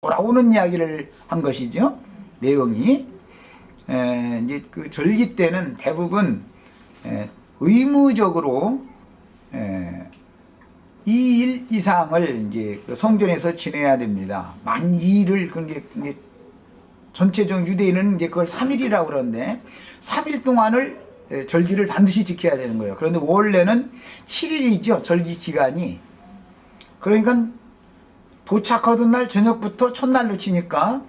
돌아오는 이야기를 한 것이죠. 내용이. 이제 그 절기 때는 대부분 의무적으로 2일 이상을 이제 그 성전에서 지내야 됩니다. 만 2일을, 그게 전체적 유대인은 이제 그걸 3일이라고 그러는데 3일 동안을 절기를 반드시 지켜야 되는 거예요. 그런데 원래는 7일이죠. 절기 기간이. 그러니까 도착하던 날 저녁부터 첫날로 치니까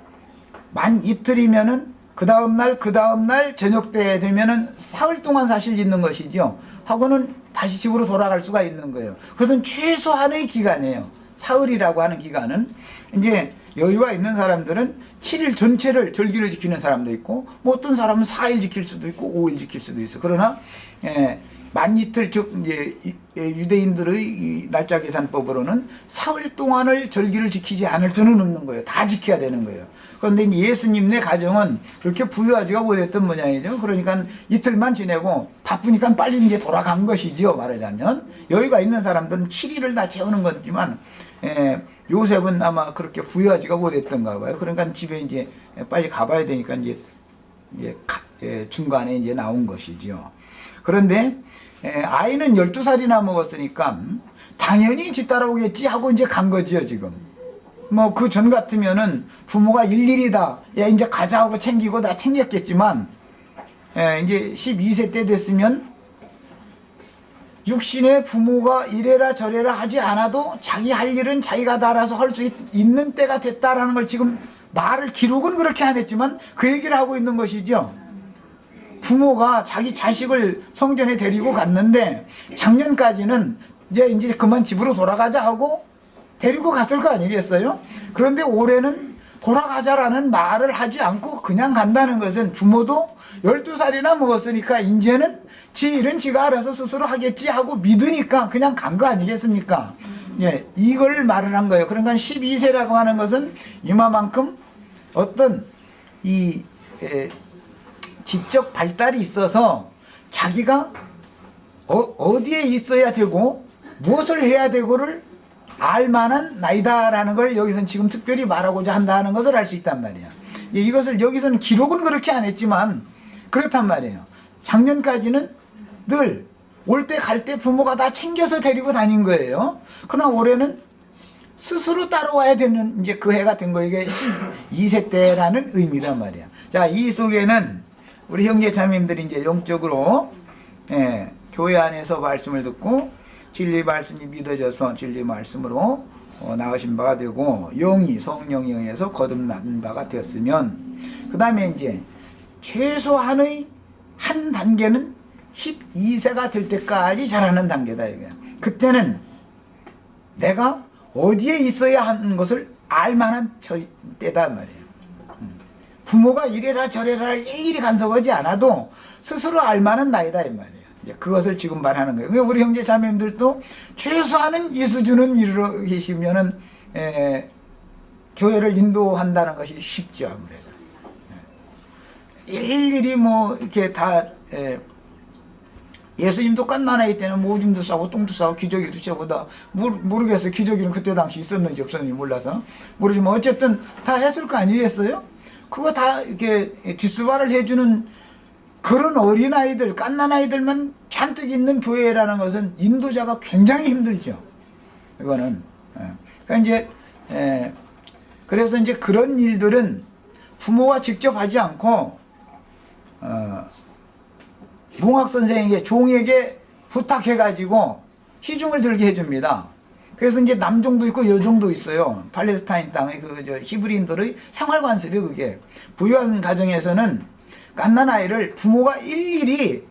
만 이틀이면은 그 다음날 저녁 때 되면은 사흘 동안 사실 있는 것이죠. 하고는 다시 집으로 돌아갈 수가 있는 거예요. 그것은 최소한의 기간이에요. 사흘이라고 하는 기간은. 이제 여유가 있는 사람들은 7일 전체를 절기를 지키는 사람도 있고, 뭐 어떤 사람은 4일 지킬 수도 있고 5일 지킬 수도 있어. 그러나 만 이틀, 즉 이제 유대인들의 이 날짜 계산법으로는 사흘 동안을 절기를 지키지 않을 수는 없는 거예요. 다 지켜야 되는 거예요. 그런데 예수님네 가정은 그렇게 부유하지가 못했던 모양이죠. 그러니까 이틀만 지내고 바쁘니까 빨리 이제 돌아간 것이지요. 말하자면 여유가 있는 사람들은 7일을 다 채우는 거지만 요셉은 아마 그렇게 부유하지가 못했던가 봐요. 그러니까 집에 이제 빨리 가봐야 되니까 이제 중간에 이제 나온 것이지요. 그런데 아이는 12살이나 먹었으니까 당연히 집 따라오겠지 하고 이제 간 거지요, 지금. 뭐 그 전 같으면은 부모가 일일이 다 야 이제 가자 하고 챙기고 다 챙겼겠지만 이제 12세 때 됐으면 육신의 부모가 이래라 저래라 하지 않아도 자기 할 일은 자기가 다 알아서 할 수 있는 때가 됐다라는 걸 지금 말을 기록은 그렇게 안 했지만 그 얘기를 하고 있는 것이죠. 부모가 자기 자식을 성전에 데리고 갔는데 작년까지는 이제 그만 집으로 돌아가자 하고 데리고 갔을 거 아니겠어요? 그런데 올해는 돌아가자라는 말을 하지 않고 그냥 간다는 것은 부모도 12살이나 먹었으니까 이제는 지 일은 지가 알아서 스스로 하겠지 하고 믿으니까 그냥 간 거 아니겠습니까? 예, 이걸 말을 한 거예요. 그러니까 12세라고 하는 것은 이마만큼 어떤 지적 발달이 있어서 자기가 어디에 있어야 되고 무엇을 해야 되고를 알만한 나이다라는 걸 여기서는 지금 특별히 말하고자 한다는 것을 알 수 있단 말이야. 이것을 여기서는 기록은 그렇게 안 했지만 그렇단 말이에요. 작년까지는 늘 올 때 갈 때 부모가 다 챙겨서 데리고 다닌 거예요. 그러나 올해는 스스로 따라와야 되는 이제 그 해가 된 거, 이게 12세 때라는 의미란 말이야. 자, 이 속에는 우리 형제 자매님들이 이제 영적으로 교회 안에서 말씀을 듣고 진리 말씀이 믿어져서 진리 말씀으로 나으신 바가 되고 영이 성령에 의해서 거듭난 바가 되었으면 그 다음에 이제 최소한의 한 단계는 12세가 될 때까지 자라는 단계다 이거야. 그때는 내가 어디에 있어야 하는 것을 알만한 때다 말이에요. 부모가 이래라 저래라 일일이 간섭하지 않아도 스스로 알만한 나이다 이 말이에요. 그것을 지금 말하는 거예요. 우리 형제 자매님들도 최소한은 이 수준은 이르러 계시면은 교회를 인도한다는 것이 쉽죠, 아무래도. 일일이 뭐 이렇게 다 예수님도 갓난아이 때는 뭐 오줌도 싸고 똥도 싸고 기저귀도 저보다 모르겠어요. 기저귀는 그때 당시 있었는지 없었는지 몰라서 모르지만 어쨌든 다 했을 거 아니겠어요? 그거 다 이렇게 뒷수발을 해주는 그런 어린아이들, 갓난아이들만 잔뜩 있는 교회라는 것은 인도자가 굉장히 힘들죠. 이거는. 그러니까 이제, 그래서 이제 그런 일들은 부모가 직접 하지 않고, 몽학선생에게, 종에게 부탁해가지고 시중을 들게 해줍니다. 그래서 이제 남종도 있고 여종도 있어요. 팔레스타인 땅의 히브리인들의 생활관습이 그게. 부유한 가정에서는 갓난아이를 부모가 일일이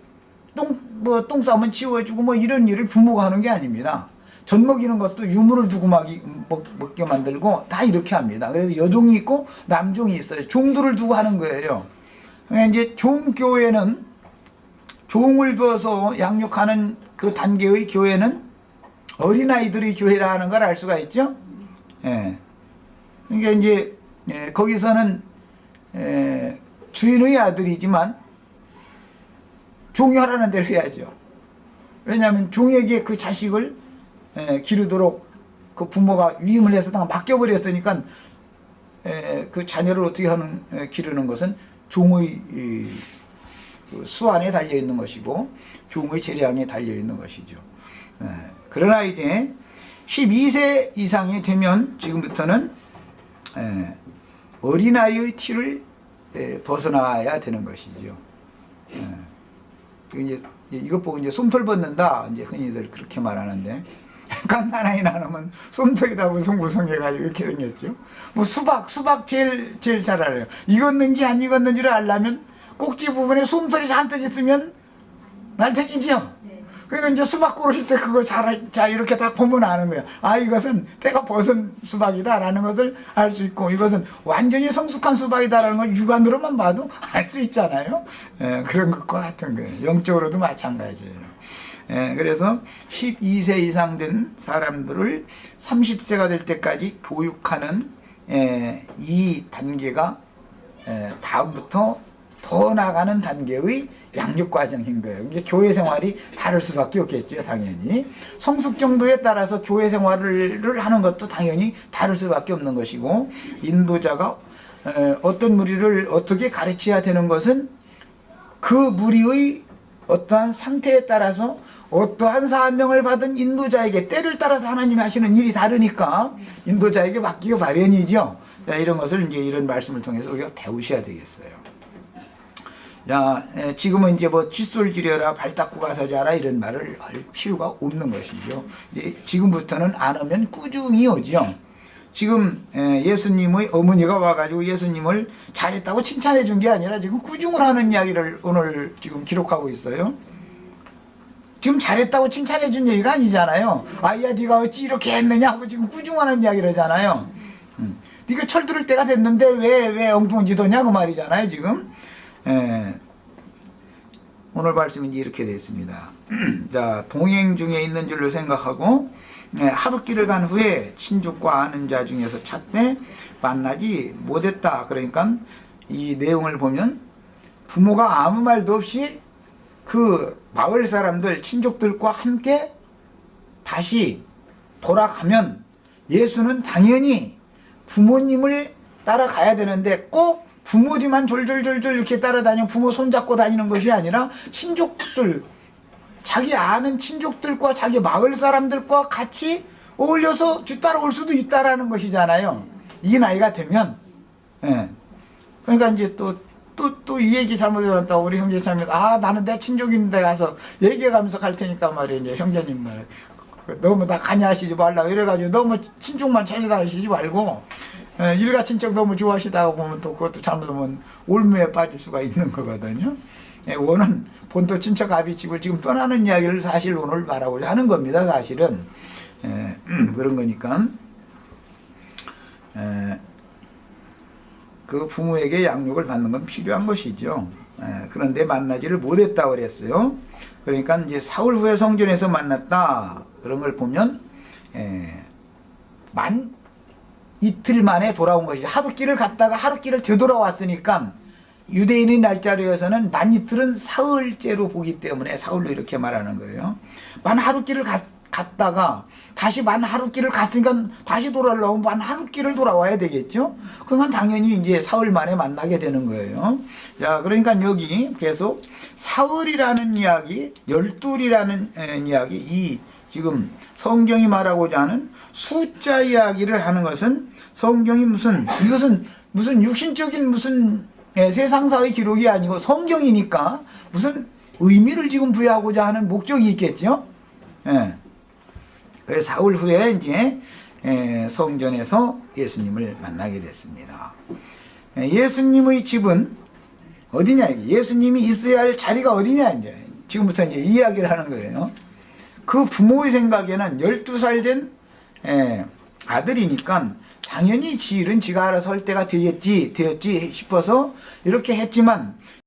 똥 싸면 치워주고 뭐 이런 일을 부모가 하는 게 아닙니다. 젖 먹이는 것도 유물을 두고 먹게 만들고 다 이렇게 합니다. 그래서 여종이 있고 남종이 있어요. 종들을 두고 하는 거예요. 그러니까 이제 종교회는 종을 두어서 양육하는 그 단계의 교회는 어린아이들의 교회라는 걸 알 수가 있죠. 예. 그러니까 이제 거기서는 주인의 아들이지만 종이 하라는 대로 해야죠. 왜냐하면 종에게 그 자식을 기르도록 그 부모가 위임을 해서 다 맡겨버렸으니까 그 자녀를 어떻게 기르는 것은 종의 그 수완에 달려 있는 것이고 종의 재량에 달려 있는 것이죠. 그러나 이제 12세 이상이 되면 지금부터는 어린아이의 티를 벗어나야 되는 것이죠. 이제 이것 보고 이제 솜털 벗는다 이제 흔히들 그렇게 말하는데 갓난아이 낳으면 솜털이다 무성무성해가지고 이렇게 생겼죠. 뭐 수박 제일 잘 알아요. 익었는지 안 익었는지를 알려면 꼭지 부분에 솜털이 잔뜩 있으면 날태기죠. 그러니까 이제 수박 고르실 때 그거 잘 이렇게 딱 보면 아는 거예요. 아, 이것은 때가 벗은 수박이다라는 것을 알 수 있고, 이것은 완전히 성숙한 수박이다라는 걸 육안으로만 봐도 알 수 있잖아요. 그런 것과 같은 거예요. 영적으로도 마찬가지예요. 그래서 12세 이상 된 사람들을 30세가 될 때까지 교육하는 이 단계가 다음부터 더 나가는 단계의 양육 과정인 거예요. 이게 교회 생활이 다를 수밖에 없겠죠, 당연히. 성숙 정도에 따라서 교회 생활을 하는 것도 당연히 다를 수밖에 없는 것이고, 인도자가 어떤 무리를 어떻게 가르쳐야 되는 것은 그 무리의 어떠한 상태에 따라서 어떠한 사명을 받은 인도자에게 때를 따라서 하나님이 하시는 일이 다르니까 인도자에게 맡기고 마련이죠. 이런 것을 이제 이런 말씀을 통해서 우리가 배우셔야 되겠어요. 자, 지금은 이제 뭐 칫솔 지려라, 발 닦고 가서 자라 이런 말을 할 필요가 없는 것이죠. 이제 지금부터는 안 하면 꾸중이 오죠. 지금 예수님의 어머니가 와가지고 예수님을 잘했다고 칭찬해 준 게 아니라 지금 꾸중을 하는 이야기를 오늘 지금 기록하고 있어요. 지금 잘했다고 칭찬해 준 얘기가 아니잖아요. 아야 네가 어찌 이렇게 했느냐 하고 지금 꾸중하는 이야기를 하잖아요. 네가 철들을 때가 됐는데 왜 엉뚱한 짓 하냐 그 말이잖아요 지금. 오늘 말씀이 이렇게 되어 있습니다. 자, 동행 중에 있는 줄로 생각하고 하룻길을 간 후에 친족과 아는 자 중에서 찾되 만나지 못했다. 그러니까 이 내용을 보면 부모가 아무 말도 없이 그 마을 사람들 친족들과 함께 다시 돌아가면 예수는 당연히 부모님을 따라가야 되는데 꼭 부모 뒤만 졸졸졸졸 이렇게 따라다니는 부모 손잡고 다니는 것이 아니라 친족들, 자기 아는 친족들과 자기 마을 사람들과 같이 어울려서 뒤따라올 수도 있다라는 것이잖아요. 이 나이가 되면. 그러니까 이제 또 이 얘기 잘못해놨다고 우리 형제 참에 나는 내 친족인데 가서 얘기해가면서 갈 테니까 말이에요. 이제 형제님 말 너무 나 간여하시지 말라고 이래가지고 너무 친족만 찾아다니시지 말고 일가 친척 너무 좋아하시다고 보면 또 그것도 잘못하면 올무에 빠질 수가 있는 거거든요. 오는 본토 친척 아비 집을 지금 떠나는 이야기를 사실 오늘 말하고자 하는 겁니다. 사실은 그런 거니까 그 부모에게 양육을 받는 건 필요한 것이죠. 그런데 만나지를 못했다고 그랬어요. 그러니까 이제 사흘 후에 성전에서 만났다 그런 걸 보면 이틀 만에 돌아온 것이죠. 하룻길을 갔다가 하룻길을 되돌아왔으니까 유대인의 날짜로에서는 만 이틀은 사흘째로 보기 때문에 사흘로 이렇게 말하는 거예요. 만 하룻길을 갔다가 다시 만 하룻길을 갔으니까 다시 돌아오려면 만 하룻길을 돌아와야 되겠죠. 그러면 당연히 이제 사흘 만에 만나게 되는 거예요. 자, 그러니까 여기 계속 사흘이라는 이야기, 열둘이라는 이야기, 이 지금 성경이 말하고자 하는 숫자 이야기를 하는 것은 성경이 이것은 무슨 육신적인 무슨 세상사의 기록이 아니고 성경이니까 무슨 의미를 지금 부여하고자 하는 목적이 있겠죠. 그래서 사흘 후에 이제 성전에서 예수님을 만나게 됐습니다. 예수님의 집은 어디냐? 예수님이 있어야 할 자리가 어디냐? 이제 지금부터 이제 이야기를 하는 거예요. 그 부모의 생각에는 12살 된 아들이니까 당연히 지 일은 지가 알아서 할 때가 되었지 싶어서 이렇게 했지만